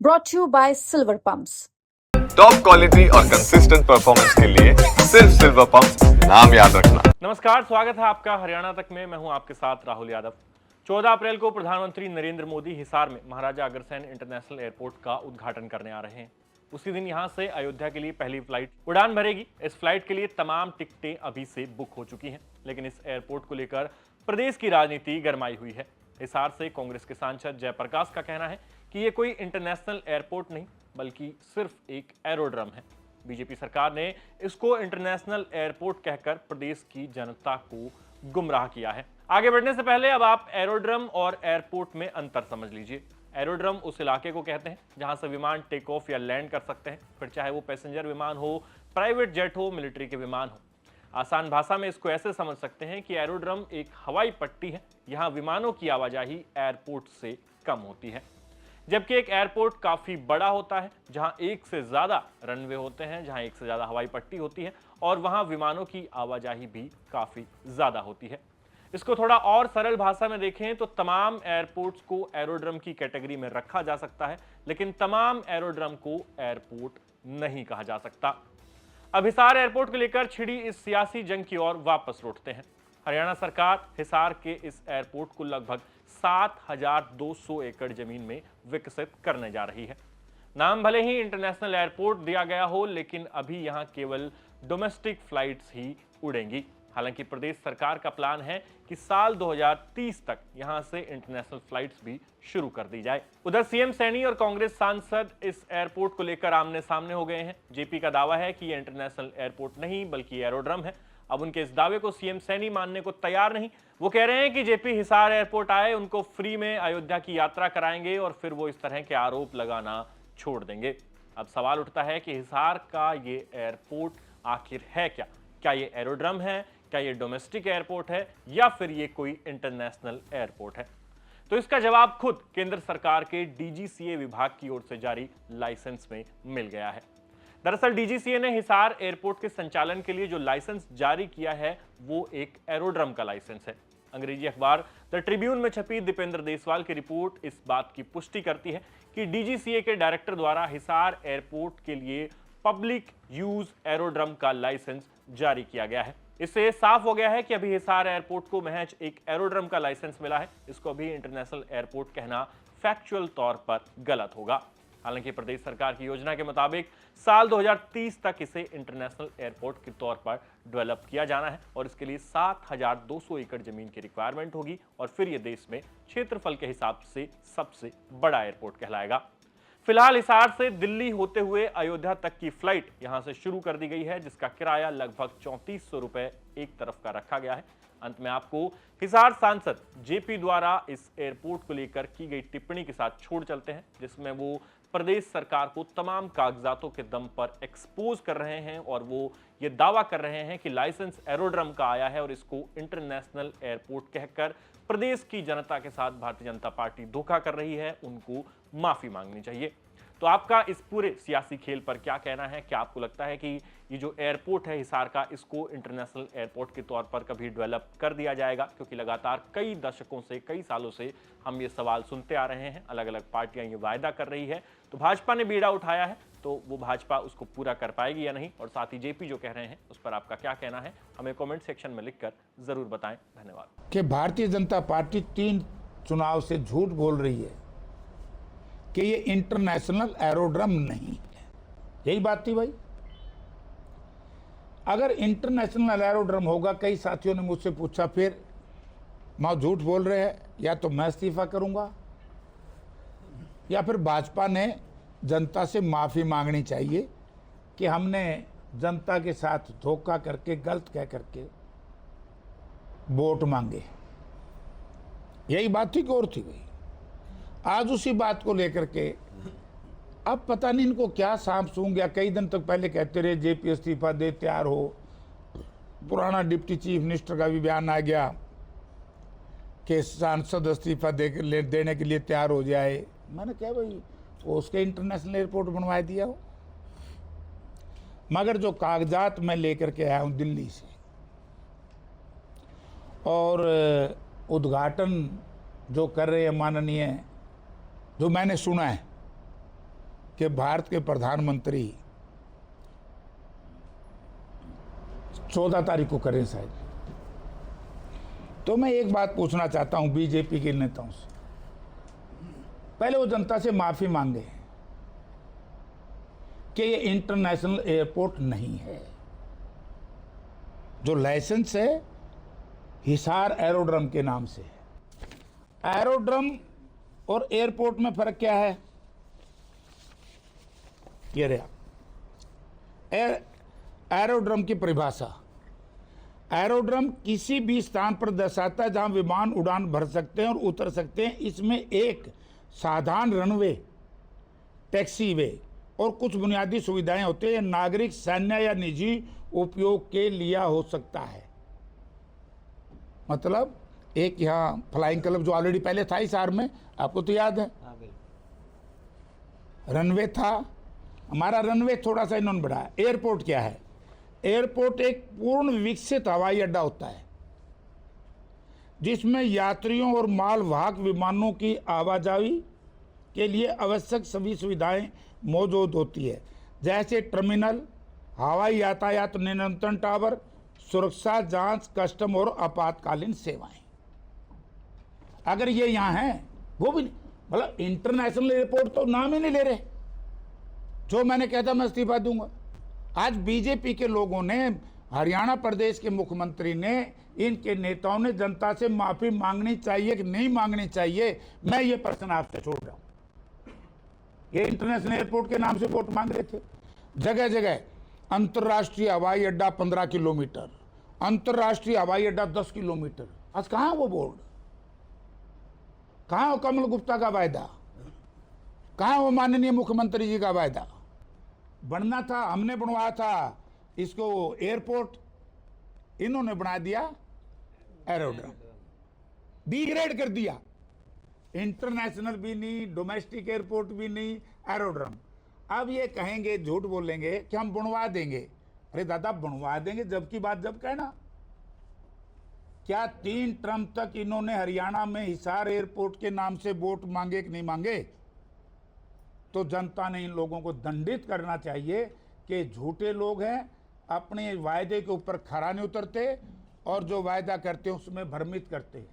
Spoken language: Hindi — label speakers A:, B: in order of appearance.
A: brought to you by Silver Pumps.
B: Top quality और कंसिस्टेंट परफॉर्मेंस के लिए सिर्फ सिल्वर पंप नाम याद रखना।
C: नमस्कार, स्वागत है आपका हरियाणा तक में। मैं हूं आपके साथ राहुल यादव। 14 अप्रैल को प्रधानमंत्री नरेंद्र मोदी हिसार में महाराजा अग्रसेन इंटरनेशनल एयरपोर्ट का उद्घाटन करने आ रहे हैं। उसी दिन यहां से अयोध्या के लिए पहली फ्लाइट उड़ान भरेगी। इस फ्लाइट के लिए तमाम टिकटें अभी से बुक हो चुकी हैं, लेकिन इस एयरपोर्ट को लेकर प्रदेश की राजनीति गरमाई हुई है। हिसार से कांग्रेस के सांसद जयप्रकाश का कहना है कि ये कोई इंटरनेशनल एयरपोर्ट नहीं बल्कि सिर्फ एक एरोड्रम है। बीजेपी सरकार ने इसको इंटरनेशनल एयरपोर्ट कहकर प्रदेश की जनता को गुमराह किया है। आगे बढ़ने से पहले अब आप एरोड्रम और एयरपोर्ट में अंतर समझ लीजिए। एरोड्रम उस इलाके को कहते हैं जहां से विमान टेक ऑफ या लैंड कर सकते हैं, फिर चाहे वो पैसेंजर विमान हो, प्राइवेट जेट हो, मिलिट्री के विमान हो। आसान भाषा में इसको ऐसे समझ सकते हैं कि एरोड्रम एक हवाई पट्टी है, यहाँ विमानों की आवाजाही एयरपोर्ट से कम होती है, जबकि एक एयरपोर्ट काफी बड़ा होता है जहां एक से ज्यादा रनवे होते हैं, जहां एक से ज्यादा हवाई पट्टी होती है और वहां विमानों की आवाजाही भी काफी ज्यादा होती है। इसको थोड़ा और सरल भाषा में देखें तो तमाम एयरपोर्ट्स को एरोड्रम की कैटेगरी में रखा जा सकता है, लेकिन तमाम एरोड्रम को एयरपोर्ट नहीं कहा जा सकता। अब हिसार एयरपोर्ट को लेकर छिड़ी इस सियासी जंग की ओर वापस लौटते हैं। हरियाणा सरकार हिसार के इस एयरपोर्ट को लगभग 7,200 एकड़ जमीन में विकसित करने जा रही है। नाम भले ही इंटरनेशनल एयरपोर्ट दिया गया हो, लेकिन अभी यहां केवल डोमेस्टिक फ्लाइट्स ही उड़ेंगी। हालांकि प्रदेश सरकार का प्लान है कि साल 2030 तक यहां से इंटरनेशनल फ्लाइट्स भी शुरू कर दी जाए। उधर सीएम सैनी और कांग्रेस सांसद इस एयरपोर्ट को लेकर आमने सामने हो गए हैं। जेपी का दावा है कि यह इंटरनेशनल एयरपोर्ट नहीं बल्कि एरोड्रम है। अब उनके इस दावे को सीएम सैनी मानने को तैयार नहीं। वो कह रहे हैं कि जेपी हिसार एयरपोर्ट आए, उनको फ्री में अयोध्या की यात्रा कराएंगे और फिर वो इस तरह के आरोप लगाना छोड़ देंगे। अब सवाल उठता है कि हिसार का ये एयरपोर्ट आखिर है क्या? क्या ये एरोड्रम है, क्या ये डोमेस्टिक एयरपोर्ट है, या फिर ये कोई इंटरनेशनल एयरपोर्ट है? तो इसका जवाब खुद केंद्र सरकार के डीजीसीए विभाग की ओर से जारी लाइसेंस में मिल गया है। दरअसल डीजीसीए ने हिसार एयरपोर्ट के संचालन के लिए जो लाइसेंस जारी किया है वो एक एरोड्रम का लाइसेंस है। अंग्रेजी अखबार द ट्रिब्यून में छपी दीपेंद्र देसवाल की रिपोर्ट इस बात की पुष्टि करती है कि डीजीसीए के डायरेक्टर द्वारा हिसार एयरपोर्ट के लिए पब्लिक यूज एरोड्रम का लाइसेंस जारी किया गया है। इससे साफ हो गया है कि अभी हिसार एयरपोर्ट को महज एक एरोड्रम का लाइसेंस मिला है। इसको अभी इंटरनेशनल एयरपोर्ट कहना फैक्चुअल तौर पर गलत होगा। हालांकि प्रदेश सरकार की योजना के मुताबिक साल 2030 तक इसे इंटरनेशनल एयरपोर्ट के तौर पर डेवलप किया जाना है और इसके लिए 7,200 एकड़ जमीन की रिक्वायरमेंट होगी और फिर यह देश में क्षेत्रफल के हिसाब से सबसे बड़ा एयरपोर्ट कहलाएगा। फिलहाल हिसार से दिल्ली होते हुए अयोध्या तक की फ्लाइट यहां से शुरू कर दी गई है, जिसका किराया लगभग 3400 रुपए एक तरफ का रखा गया है। अंत में आपको हिसार सांसद जेपी द्वारा इस एयरपोर्ट को लेकर की गई टिप्पणी के साथ छोड़ चलते हैं, जिसमें वो प्रदेश सरकार को तमाम कागजातों के दम पर एक्सपोज कर रहे हैं और वो ये दावा कर रहे हैं कि लाइसेंस एरोड्रम का आया है और इसको इंटरनेशनल एयरपोर्ट कहकर प्रदेश की जनता के साथ भारतीय जनता पार्टी धोखा कर रही है। उनको माफी मांगनी चाहिए। तो आपका इस पूरे सियासी खेल पर क्या कहना है? क्या आपको लगता है कि ये जो एयरपोर्ट है हिसार का, इसको इंटरनेशनल एयरपोर्ट के तौर पर कभी डेवलप कर दिया जाएगा? क्योंकि लगातार कई दशकों से, कई सालों से हम ये सवाल सुनते आ रहे हैं, अलग अलग पार्टियां ये वायदा कर रही है। तो भाजपा ने बीड़ा उठाया है, तो वो भाजपा उसको पूरा कर पाएगी या नहीं? और साथ ही जेपी जो कह रहे हैं उस पर आपका क्या कहना है? हमें कमेंट सेक्शन में लिखकर जरूर बताएं। धन्यवाद।
D: कि भारतीय जनता पार्टी 3 चुनाव से झूठ बोल रही है कि ये इंटरनेशनल एरोड्रम नहीं है। यही बात थी भाई। अगर इंटरनेशनल एरोड्रम होगा, कई साथियों ने मुझसे पूछा फिर मां झूठ बोल रहे हैं, या तो मैं इस्तीफा करूंगा या फिर भाजपा ने जनता से माफी मांगनी चाहिए कि हमने जनता के साथ धोखा करके, गलत कह करके वोट मांगे। यही बात थी कि और थी भाई। आज उसी बात को लेकर के अब पता नहीं इनको क्या सांप सूंघ गया। कई दिन तक पहले कहते रहे जेपी इस्तीफा दे, तैयार हो। पुराना डिप्टी चीफ मिनिस्टर का भी बयान आ गया कि सांसद इस्तीफा देने के लिए तैयार हो जाए। मैंने कहा भाई वो उसके इंटरनेशनल एयरपोर्ट बनवा दिया हो। मगर जो कागजात मैं लेकर के आया हूँ दिल्ली से और उद्घाटन जो कर रहे हैं माननीय, जो मैंने सुना है कि भारत के प्रधानमंत्री 14 तारीख को करें शायद। तो मैं एक बात पूछना चाहता हूं बीजेपी के नेताओं से, पहले वो जनता से माफी मांगे कि ये इंटरनेशनल एयरपोर्ट नहीं है। जो लाइसेंस है हिसार एरोड्रम के नाम से है। एरोड्रम और एयरपोर्ट में फर्क क्या है? ये रहा एरोड्रम की परिभाषा। एरोड्रम किसी भी स्थान पर दर्शाता है जहां विमान उड़ान भर सकते हैं और उतर सकते हैं। इसमें एक साधारण रनवे, टैक्सीवे और कुछ बुनियादी सुविधाएं होती हैं। नागरिक, सैन्य या निजी उपयोग के लिए हो सकता है। मतलब एक यहाँ फ्लाइंग क्लब जो ऑलरेडी पहले था हिसार में, आपको तो याद है, रनवे था। हमारा रनवे थोड़ा सा इन्होंने बढ़ाया। एयरपोर्ट क्या है? एयरपोर्ट एक पूर्ण विकसित हवाई अड्डा होता है जिसमें यात्रियों और मालवाहक विमानों की आवाजाही के लिए आवश्यक सभी सुविधाएं मौजूद होती है, जैसे टर्मिनल, हवाई यातायात नियंत्रण टावर, सुरक्षा जांच, कस्टम और आपातकालीन सेवाएं। अगर ये यहाँ हैं, वो भी नहीं, मतलब इंटरनेशनल एयरपोर्ट तो नाम ही नहीं ले रहे। जो मैंने कहा था मैं इस्तीफा दूंगा। आज बीजेपी के लोगों ने, हरियाणा प्रदेश के मुख्यमंत्री ने, इनके नेताओं ने जनता से माफी मांगनी चाहिए कि नहीं मांगनी चाहिए, मैं ये प्रश्न आपसे छोड़ रहा हूं। ये इंटरनेशनल एयरपोर्ट के नाम से वोट मांग रहे थे। जगह जगह अंतर्राष्ट्रीय हवाई अड्डा 15 किलोमीटर, अंतर्राष्ट्रीय हवाई अड्डा 10 किलोमीटर। आज कहां वो बोर्ड? कहां वो कमल गुप्ता का वायदा? कहां वो माननीय मुख्यमंत्री जी का वायदा? बनना था, हमने बनवाया था इसको एयरपोर्ट, इन्होंने बना दिया एरोड्रम, डिग्रेड कर दिया। इंटरनेशनल भी नहीं, डोमेस्टिक एयरपोर्ट भी नहीं, एरोड्रम। अब ये कहेंगे, झूठ बोलेंगे कि हम बनवा देंगे। अरे दादा, बनवा देंगे जब की बात जब कहना। क्या 3 टर्म तक इन्होंने हरियाणा में हिसार एयरपोर्ट के नाम से वोट मांगे कि नहीं मांगे? तो जनता ने इन लोगों को दंडित करना चाहिए कि झूठे लोग हैं, अपने वायदे के ऊपर खरा नहीं उतरते और जो वायदा करते हैं उसमें भ्रमित करते हैं।